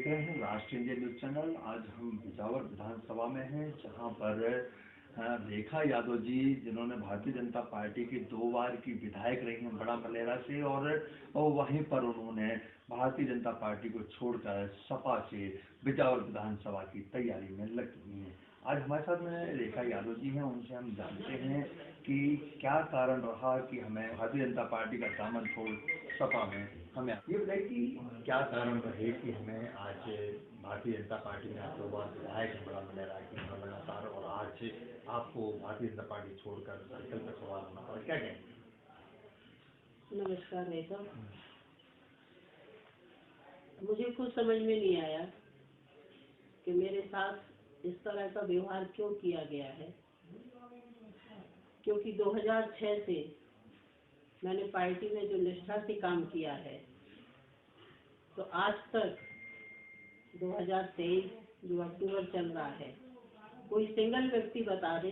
देख रहे हैं राष्ट्रीय इंडिया न्यूज चैनल। आज हम बिजावर विधानसभा में हैं, जहां पर रेखा यादव जी, जिन्होंने भारतीय जनता पार्टी की 2 बार की विधायक रही हैं बड़ा मलेरा से, और वहीं पर उन्होंने भारतीय जनता पार्टी को छोड़कर सपा से बिजावर विधानसभा की तैयारी में लगी हुई हैं। आज हमारे साथ में रेखा यादव जी हैं, उनसे हम जानते हैं कि क्या कारण रहा कि हमें भारतीय जनता पार्टी का दामन छोड़ सपा में हमें ये बताइए कि क्या कारण रहे कि हमें आज भारतीय जनता पार्टी में आप 2 बार विधायक बड़ा मलेरा की लगातार, और आज आपको भारतीय जनता पार्टी छोड़कर सर्कल पर सवाल होना पड़ा, क्या कहेंगे? नमस्कार नेता, मुझे कुछ समझ में नहीं आया कि मेरे साथ इस तरह का व्यवहार क्यों किया गया है, क्योंकि 2006 से मैंने पार्टी में जो निष्ठा से काम किया है, तो आज तक 2023 जो अक्टूबर चल रहा है, कोई सिंगल व्यक्ति बता दे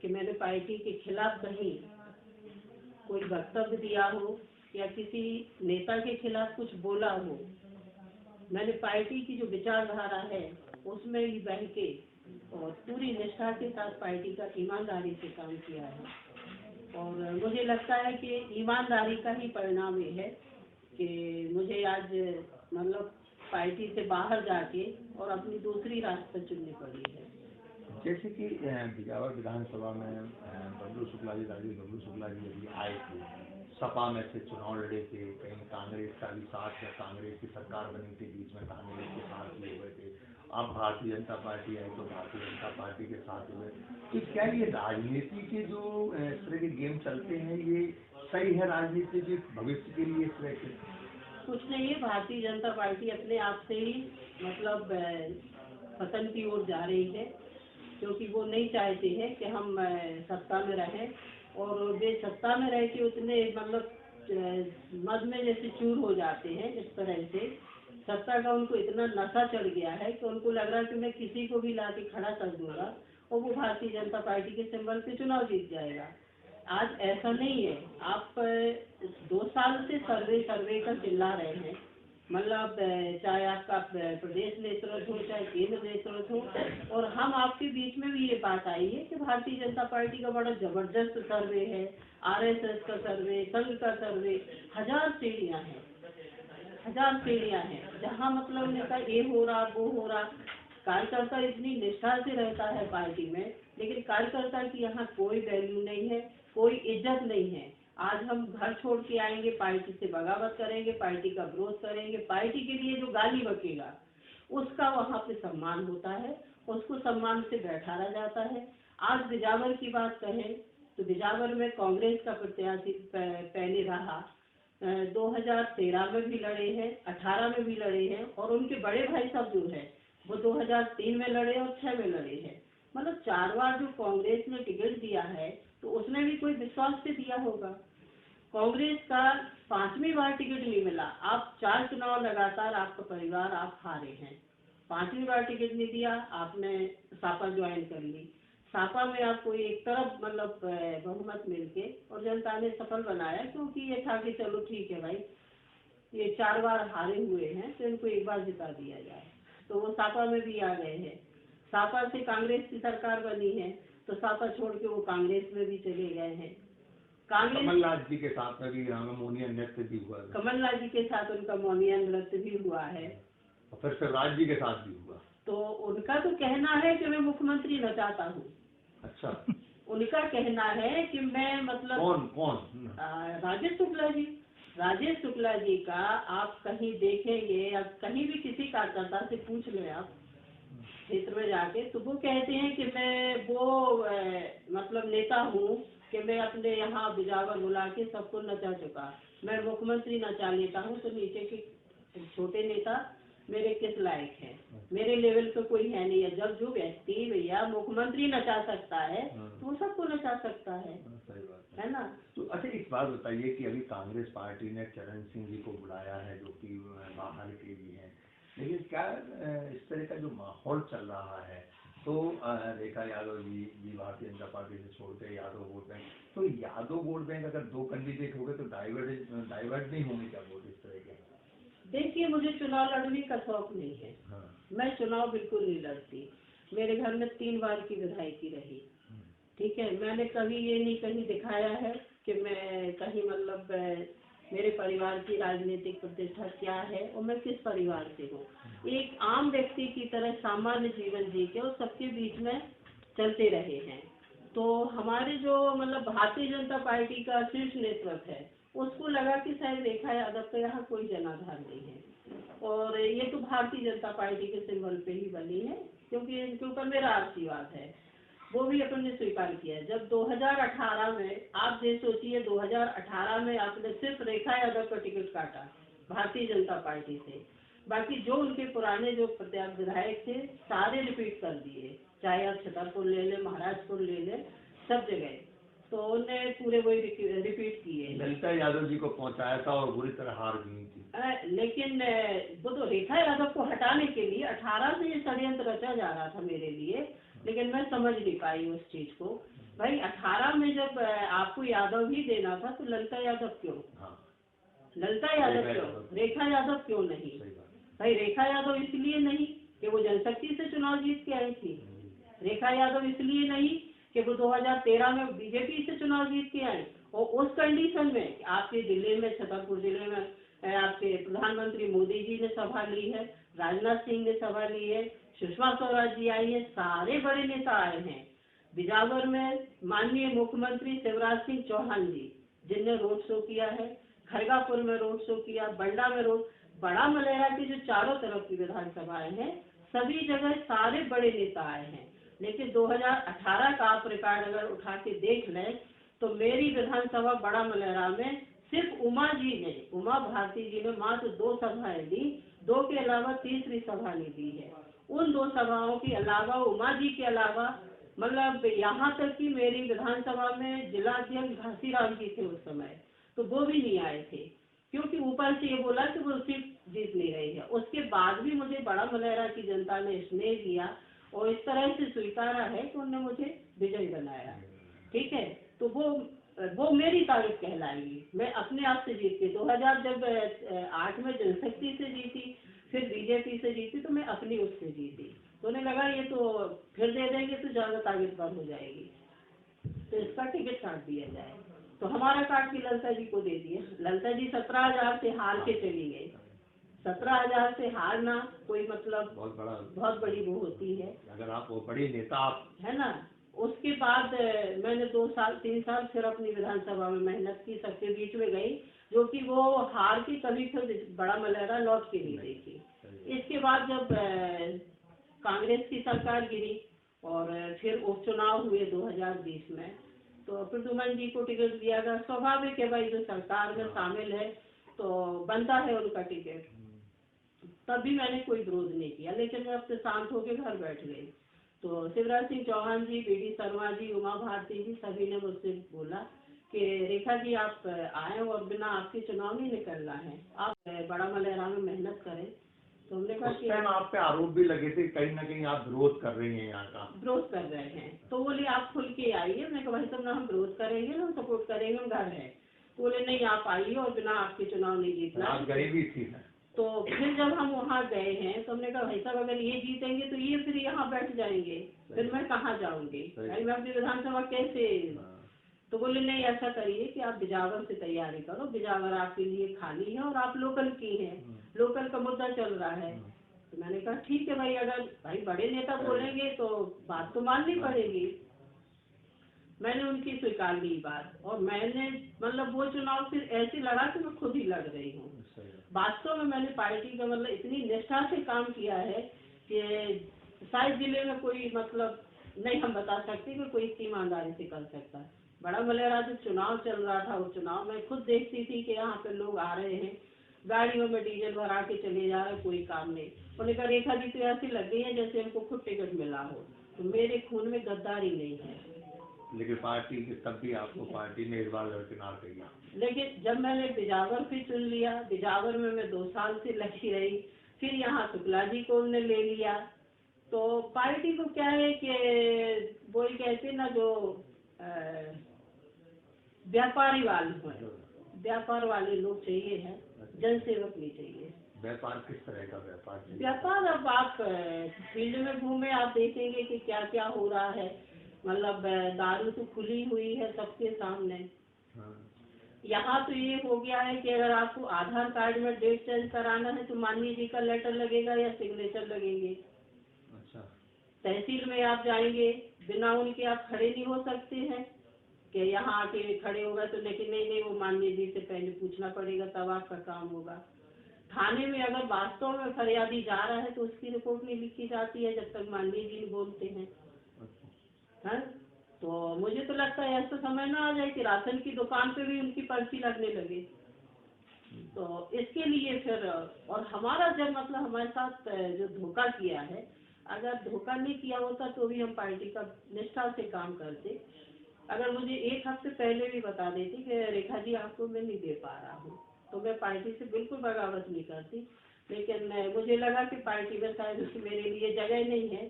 कि मैंने पार्टी के खिलाफ कहीं कोई वक्तव्य दिया हो या किसी नेता के खिलाफ कुछ बोला हो। मैंने पार्टी की जो विचारधारा है उसमें ही बह के और पूरी निष्ठा के साथ पार्टी का ईमानदारी से काम किया है, और मुझे लगता है कि ईमानदारी का ही परिणाम ये है कि मुझे आज मतलब पार्टी से बाहर जाके और अपनी दूसरी रास्ता चुननी पड़ी है। जैसे कि बिजावर विधानसभा में राजीव बबलू शुक्ला जी अभी आए थे, सपा में से चुनाव लड़े थे, कहीं कांग्रेस का भी साथ है, कांग्रेस की सरकार बनी थी, बीच में कांग्रेस के साथ लिए हुए थे, अब भारतीय जनता पार्टी आई तो भारतीय जनता पार्टी के साथ हुए। तो क्या ये राजनीति के जो इस तरह के गेम चलते हैं, ये सही है राजनीति के भविष्य के लिए? इस तरह के कुछ नहीं है, भारतीय जनता पार्टी अपने आप से ही मतलब पतन की ओर जा रही है, क्योंकि वो नहीं चाहते हैं कि हम सत्ता में रहें, और वे सत्ता में रह के उतने मतलब मद में जैसे चूर हो जाते हैं। इस तरह से सत्ता का उनको इतना नशा चढ़ गया है कि उनको लग रहा है कि मैं किसी को भी ला के खड़ा कर दूंगा और वो भारतीय जनता पार्टी के सिंबल पे चुनाव जीत जाएगा। आज ऐसा नहीं है। आप 2 साल से सर्वे का चिल्ला रहे हैं, मतलब चाहे आपका प्रदेश नेतृत्व हो चाहे केंद्र नेतृत्व हो, और हम आपके बीच में भी ये बात आई है कि भारतीय जनता पार्टी का बड़ा जबरदस्त सर्वे है, आरएसएस का सर्वे, संघ का सर्वे, 1000 श्रेणियां हैं, 1000 श्रेणियां हैं, जहाँ मतलब उन्होंने कहा ये हो रहा वो हो रहा। कार्यकर्ता इतनी निष्ठा से रहता है पार्टी में, लेकिन कार्यकर्ता की यहाँ कोई वैल्यू नहीं है, कोई इज्जत नहीं है। आज हम घर छोड़ के आएंगे, पार्टी से बगावत करेंगे, पार्टी का विरोध करेंगे, पार्टी के लिए जो गाली बकेगा उसका वहाँ पे सम्मान होता है, उसको सम्मान से बैठाया जाता है। आज बिजावर की बात कहें तो बिजावर में कांग्रेस का प्रत्याशी पहले रहा, 2013 में भी लड़े हैं, 18 में भी लड़े हैं, और उनके बड़े भाई साहब जो है वो 2003 में लड़े और 6 में लड़े हैं। मतलब 4 बार जो कांग्रेस ने टिकट दिया है तो उसने भी कोई विश्वास से दिया होगा। कांग्रेस का 5वीं बार टिकट नहीं मिला। आप 4 चुनाव लगातार आपका परिवार आप हारे हैं, 5वीं बार टिकट नहीं दिया, आपने सापा ज्वाइन कर ली। सापा में आपको एक तरफ मतलब बहुमत मिलके और जनता ने सफल बनाया, क्योंकि ये था कि चलो ठीक है भाई, ये 4 बार हारे हुए हैं तो इनको एक बार जिता दिया जाए, तो वो सापा में भी आ गए हैं। सापा से कांग्रेस की सरकार बनी है तो सापा छोड़ के वो कांग्रेस में भी चले गए हैं। कमलनाथ जी के साथ में भी मौनिया नृत्य भी हुआ, कमलनाथ जी के साथ उनका मौनिया नृत्य भी हुआ है, और फिर शिवराज जी के साथ भी हुआ। तो उनका तो कहना है कि मैं मुख्यमंत्री न चाहता हूँ। अच्छा, उनका कहना है कि मैं मतलब कौन राजेश शुक्ला जी का आप कहीं देखेंगे या कहीं भी किसी कार्यकर्ता से पूछ ले आप क्षेत्र में जाके, तो वो कहते हैं कि मैं वो मतलब नेता हूँ कि मैं अपने यहाँ बिजावर बुला के सबको नचा चुका, मैं मुख्यमंत्री नचा लेता हूँ, तो नीचे के छोटे नेता मेरे किस लायक है, मेरे लेवल पे कोई है नहीं है। जब जो व्यक्ति भैया मुख्यमंत्री नचा सकता है तो वो सबको नचा सकता है ना। तो अच्छा, इस बात बताइए कि अभी कांग्रेस पार्टी ने चरण सिंह जी को बुलाया है, जो कि बाहर के लिए हैं, लेकिन क्या इस तरह का जो माहौल चल रहा है, तो रेखा यादव जी भी भारतीय जनता पार्टी से छोड़कर यादव वोट बैंक, तो यादव वोट बैंक अगर 2 कैंडिडेट हो गए तो डाइवर्ट नहीं होंगे क्या वोट इस तरह के? देखिए, मुझे चुनाव लड़ने का शौक नहीं है। मैं चुनाव बिल्कुल नहीं लड़ती। मेरे घर में 3 बार की विधायकी रही, ठीक है। मैंने कभी ये नहीं कहीं दिखाया है कि मैं कहीं मतलब मेरे परिवार की राजनीतिक प्रतिष्ठा क्या है और मैं किस परिवार से हूँ। एक आम व्यक्ति की तरह सामान्य जीवन जी के और सबके बीच में चलते रहे हैं। तो हमारे जो मतलब भारतीय जनता पार्टी का शीर्ष नेतृत्व है, उसको लगा कि शायद रेखा यादव का यहाँ कोई जनाधार नहीं है और ये तो भारतीय जनता पार्टी के सिंबल पे ही बनी है, क्योंकि इनके ऊपर मेरा आशीर्वाद है। वो भी अपन ने स्वीकार किया है। जब 2018 में, आप ये सोचिए, 2018 में आपने सिर्फ रेखा यादव का टिकट काटा भारतीय जनता पार्टी से, बाकी जो उनके पुराने जो प्रत्याशी विधायक थे सारे रिपीट कर दिए, चाहे आप छतरपुर ले लें, महाराजपुर ले लें, सब जगह तो उन्हें पूरे वही रिपीट किए। ललिता यादव जी को पहुंचाया था और बुरी तरह हार गई थी। लेकिन वो तो रेखा यादव को हटाने के लिए 18 से ये षड्यंत्र रचा जा रहा था मेरे लिए, लेकिन मैं समझ नहीं पाई उस चीज को। भाई 18 में जब आपको यादव ही देना था तो ललिता यादव क्यों? ललिता यादव क्यों, रेखा यादव क्यों नहीं? भाई रेखा यादव इसलिए नहीं कि वो जनशक्ति से चुनाव जीत के आई थी, रेखा यादव इसलिए नहीं कि वो 2013 में बीजेपी से चुनाव जीत के आई, और उस कंडीशन में आपके जिले में, छतरपुर जिले में आपके प्रधानमंत्री मोदी जी ने सभा ली है, राजनाथ सिंह ने सभा ली है, सुषमा स्वराज जी आई है, सारे बड़े नेता आए हैं। बिजावर में माननीय मुख्यमंत्री शिवराज सिंह चौहान जी जिनने रोड शो किया है, खरगापुर में रोड शो किया, बंडा में रोड, बड़ा मलेरा की जो चारों तरफ की विधानसभाएं हैं, सभी जगह सारे बड़े नेता आए हैं। लेकिन 2018 का आप रिकॉर्ड अगर उठा के देख लें तो मेरी विधानसभा बड़ा मलेरा में सिर्फ उमा भारती जी ने मात्र 2 सभाएं दी, 2 के अलावा तीसरी सभा नहीं दी है। उन 2 सभाओं के अलावा, उमा जी के अलावा, मतलब यहाँ तक कि मेरी विधानसभा में जिला अध्यक्ष घासीराम जी थे उस समय, तो वो भी नहीं आए थे, क्योंकि ऊपर से ये बोला कि वो सीट जीत नहीं रही है। उसके बाद भी मुझे बड़ा मलेरा की जनता ने स्नेह दिया और इस तरह से स्वीकारा है कि उन्होंने मुझे विजयी बनाया, ठीक है। तो वो मेरी तारीफ कहलाएगी। मैं अपने आप से जीत के 2008 में जनशक्ति से जीती, फिर बीजेपी से जीती, तो मैं अपनी उससे जीती। तो उन्हें लगा ये तो फिर दे देंगे तो ज्यादा ताकतवर हो जाएगी, तो इसका टिकट काट दिया जाए। तो हमारा काट के ललिता जी को दे दिया। ललिता जी 17,000 से हार के चली गई। 17,000 से हारना कोई मतलब बहुत बड़ी वो होती है, अगर आप वो बड़ी नेता आप है ना। उसके बाद मैंने 2 साल 3 साल फिर अपनी विधानसभा में मेहनत की, सबके बीच में गई, जो कि वो हार की कभी फिर बड़ा मलेरा लौट के नहीं देखी। इसके बाद जब कांग्रेस की सरकार गिरी और फिर उपचुनाव हुए 2020 में, तो प्रद्युमन जी को टिकट दिया गया। स्वाभाविक है भाई, जो सरकार में शामिल है तो बनता है उनका टिकट। तब भी मैंने कोई विरोध नहीं किया, लेकिन मैं अपने शांत होकर घर बैठ गई। तो शिवराज सिंह चौहान जी, बीडी शर्मा जी, उमा भारती जी, सभी ने मुझसे बोला कि रेखा जी आप आए और बिना आपके चुनाव नहीं निकलना है, आप बड़ा मलेरा में मेहनत करें। तो हमने कहा कि आप पे आरोप भी लगे थे कहीं ना कहीं आप विरोध कर रही हैं, यहाँ का विरोध कर रहे हैं। तो बोले आप खुल के आइए। मैंने कहा भाई साहब ना हम विरोध करेंगे ना सपोर्ट करेंगे, हम घर है। तो बोले नहीं आप आइए और बिना आपके चुनाव नहीं जीतना। आप गरीबी थी। तो फिर जब हम वहाँ गए हैं तो हमने कहा भाई साहब अगर ये जीतेंगे तो ये फिर यहाँ बैठ जाएंगे, फिर मैं कहाँ जाऊंगी, भाई मैं अपनी विधानसभा कैसे। तो बोले नहीं ऐसा करिए कि आप बिजावर से तैयारी करो, बिजावर आपके लिए खाली है और आप लोकल की हैं, लोकल का मुद्दा चल रहा है। तो मैंने कहा ठीक है भाई, अगर भाई बड़े नेता बोलेंगे तो बात तो माननी पड़ेगी। मैंने उनकी स्वीकार ली बात, और मैंने मतलब वो चुनाव फिर ऐसे लड़ा कि मैं खुद ही लड़ रही हूँ। वास्तव में मैंने पार्टी का मतलब इतनी निष्ठा से काम किया है कि शायद जिले में कोई मतलब नहीं हम बता सकते कि कोई इतनी ईमानदारी से कर सकता। बड़ा मलेरा जो चुनाव चल रहा था, उस चुनाव में खुद देखती थी कि यहाँ पे लोग आ रहे हैं, गाड़ियों में डीजल भरा के चले जा रहे, कोई काम नहीं। उन्होंने कहा रेखा जी तो ऐसी लग गई है जैसे हमको खुद टिकट मिला हो। तो मेरे खून में गद्दारी नहीं है, लेकिन पार्टी की तब भी आपको पार्टी ने इस बार दरकिनार किया। लेकिन जब मैंने बिजावर भी चुन लिया, बिजावर में मैं 2 साल से लगी रही, फिर यहाँ शुक्ला जी को उन्होंने ले लिया। तो पार्टी को क्या है कि वो ही कहते ना जो व्यापारी वाले हैं, व्यापार वाले लोग चाहिए हैं, जनसेवक नहीं चाहिए। व्यापार किस तरह का व्यापार? व्यापार अब आप फील्ड में घूमे, आप देखेंगे कि क्या क्या हो रहा है। मतलब दारू तो खुली हुई है सबके सामने। हाँ। यहाँ तो ये हो गया है कि अगर आपको आधार कार्ड में डेट चेंज कराना है तो माननीय जी का लेटर लगेगा या सिग्नेचर लगेंगे। अच्छा। तहसील में आप जाएंगे, बिना उनके आप खड़े नहीं हो सकते हैं कि यहाँ आके खड़े होगा तो, लेकिन नहीं, वो माननीय जी से पहले पूछना पड़ेगा तब आपका काम होगा। थाने में अगर वास्तव में फरियादी जा रहा है तो उसकी रिपोर्ट नहीं लिखी जाती है जब तक माननीय जी बोलते हैं। है? तो मुझे तो लगता है ऐसा समय ना आ जाए कि राशन की दुकान पे भी उनकी पर्ची लगने लगे। तो इसके लिए फिर, और हमारा जब मतलब हमारे साथ जो धोखा किया है, अगर धोखा नहीं किया होता तो भी हम पार्टी का निष्ठा से काम करते। अगर मुझे एक हफ्ते पहले भी बता देती कि रेखा जी आपको मैं नहीं दे पा रहा हूँ, तो मैं पार्टी से बिल्कुल बगावत नहीं करती। लेकिन मुझे लगा कि पार्टी में शायद मेरे लिए जगह नहीं है,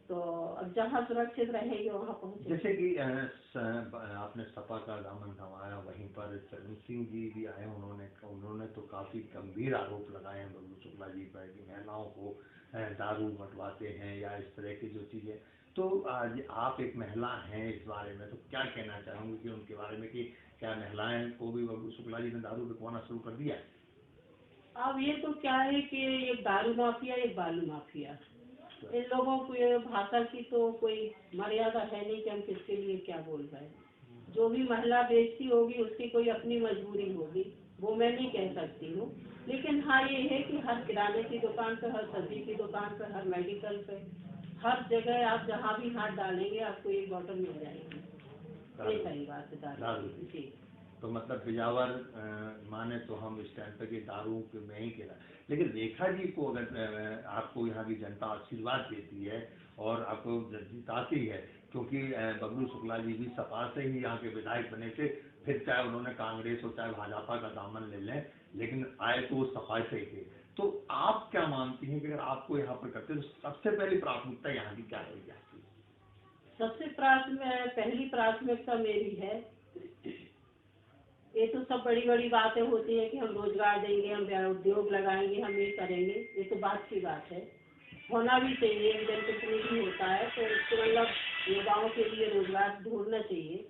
तो अब जहाँ सुरक्षित रहेंगे वहाँ पहुँचे। जैसे कि आपने सपा का दामन थमाया, वहीं पर चरण सिंह जी भी आए, उन्होंने तो काफी गंभीर आरोप लगाए हैं बबलू शुक्ला जी पर कि महिलाओं को दारू बंटवाते हैं या इस तरह की जो चीजें। तो आज आप एक महिला हैं, इस बारे में तो क्या कहना चाहूंगी कि उनके बारे में कि क्या महिलाएं को भी बबलू शुक्ला जी ने दारू बिकवाना शुरू कर दिया? अब ये तो क्या है कि एक दारू माफिया, एक बालू माफिया, इन लोगों को ये भाषा की तो कोई मर्यादा है नहीं कि हम किसके लिए क्या बोल रहे हैं। जो भी महिला बेचती होगी उसकी कोई अपनी मजबूरी होगी, वो मैं नहीं कह सकती हूँ। लेकिन हाँ ये है कि हर किराने की दुकान पे, हर सब्जी की दुकान पे, हर मेडिकल पे, हर जगह आप जहाँ भी हाथ डालेंगे आपको एक बोतल मिल जाएगी। ये सही बात है, दारू जी। तो मतलब बिजावर माने तो हम इस टाइम पे कि दारू में ही गिरा। लेकिन रेखा जी को अगर आपको यहाँ की जनता आशीर्वाद देती है और आपको जिताती है, क्योंकि बबलू शुक्ला जी भी सपा से ही यहाँ के विधायक बने थे, फिर चाहे उन्होंने कांग्रेस और चाहे भाजपा का दामन ले लें, लेकिन आए तो वो सपा से ही थे। तो आप क्या मानती हैं कि अगर आपको यहाँ पर करते तो सबसे पहली प्राथमिकता यहाँ की क्या रहेगी आपकी? सबसे पहली प्राथमिकता मेरी है, ये तो सब बड़ी बड़ी बातें होती है कि हम रोजगार देंगे, हम उद्योग लगाएंगे, हम ये करेंगे, ये तो बात की बात है, होना भी चाहिए। जनप्रतिनिधि होता है तो उसको मतलब युवाओं के लिए रोजगार ढूंढना चाहिए।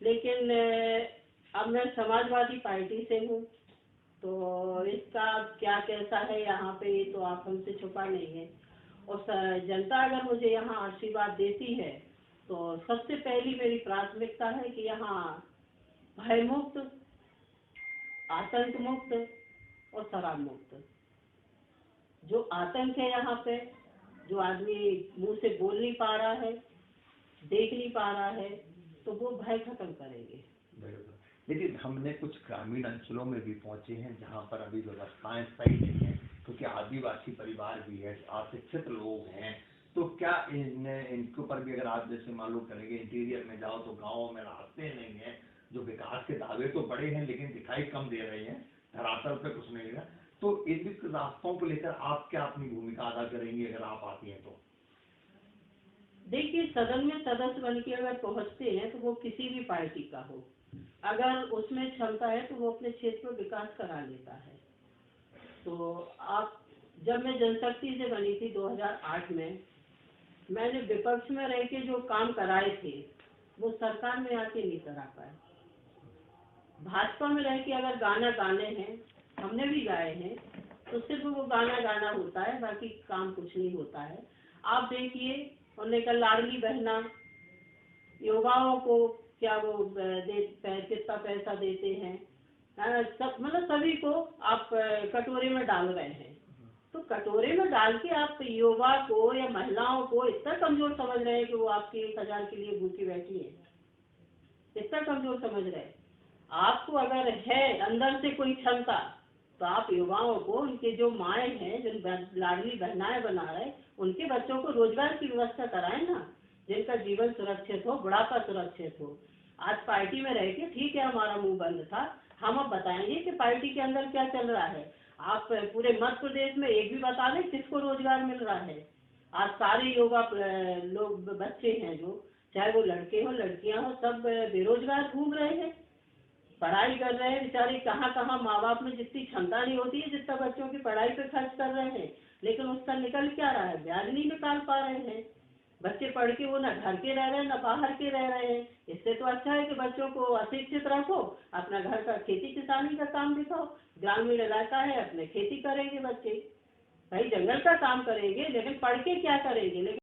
लेकिन अब मैं समाजवादी पार्टी से हूँ, तो इसका क्या कैसा है यहाँ पे ये तो आप हमसे छुपा नहीं है। और जनता अगर मुझे यहाँ आशीर्वाद देती है तो सबसे पहली मेरी प्राथमिकता है कि यहाँ भय मुक्त, आतंक मुक्त और शराब मुक्त। जो आतंक है यहाँ पे, जो आदमी मुंह से बोल नहीं पा रहा है, देख नहीं पा रहा है, तो वो भय खत्म करेंगे। लेकिन हमने कुछ ग्रामीण अंचलों में भी पहुंचे हैं जहाँ पर अभी व्यवस्थाएं सही नहीं है, क्योंकि आदिवासी परिवार भी है, अशिक्षित लोग हैं। तो क्या इनके ऊपर भी अगर आप जैसे मालूम करेंगे, इंटीरियर में जाओ तो गाँवों में रास्ते नहीं है, जो विकास के दावे तो बड़े हैं लेकिन दिखाई कम दे रहे हैं, धरातल पे कुछ नहीं है। तो इन रास्तों को लेकर आप क्या अपनी भूमिका अदा करेंगी अगर आप आती हैं तो? देखिए, सदन में सदस्य बन के अगर पहुँचते हैं तो वो किसी भी पार्टी का हो, अगर उसमें क्षमता है तो वो अपने क्षेत्र में विकास करा लेता है। तो आप, जब मैं जनशक्ति से बनी थी 2008 में, मैंने विपक्ष में रह के जो काम कराए थे वो सरकार में आके नहीं करा पाए। भाजपा में रह के अगर गाना गाने हैं, हमने भी गाए हैं, तो सिर्फ वो गाना गाना होता है, बाकी काम कुछ नहीं होता है। आप देखिए, उन्होंने कल लाडली बहना, युवाओं को क्या वो कितना पैसा देते हैं, सब मतलब सभी को आप कटोरे में डाल रहे हैं। तो कटोरे में डाल के आप युवा को या महिलाओं को इतना कमजोर समझ रहे हैं कि वो आपके 1000 के लिए भूखी बैठी है, इतना कमजोर समझ रहे हैं। आपको अगर है अंदर से कोई क्षमता, तो आप युवाओं को, उनके जो माए हैं, जो लाडली बहनाएं बना रहे, उनके बच्चों को रोजगार की व्यवस्था कराएं ना, जिनका जीवन सुरक्षित हो, बुढ़ापा सुरक्षित हो। आज पार्टी में रह के ठीक है हमारा मुंह बंद था, हम अब बताएंगे कि पार्टी के अंदर क्या चल रहा है। आप पूरे मध्य प्रदेश में एक भी बता दें किसको रोजगार मिल रहा है। आज सारे युवा लोग, बच्चे हैं जो, चाहे वो लड़के हो लड़कियां हो, सब बेरोजगार घूम रहे हैं। पढ़ाई कर रहे हैं बेचारे, कहाँ कहाँ माँ बाप में जितनी क्षमता नहीं होती है जितना बच्चों की पढ़ाई पे खर्च कर रहे हैं, लेकिन उसका निकल क्या रहा है, ब्याज नहीं निकाल पा रहे हैं। बच्चे पढ़ के वो ना घर के रह रहे हैं ना बाहर के रह रहे हैं। इससे तो अच्छा है कि बच्चों को अशिक्षित रखो, अपना घर का खेती किसानी का काम दिखाओ। ग्रामीण इलाका है, अपने खेती करेंगे बच्चे, भाई जंगल का काम करेंगे, लेकिन पढ़ के क्या करेंगे। लेकिन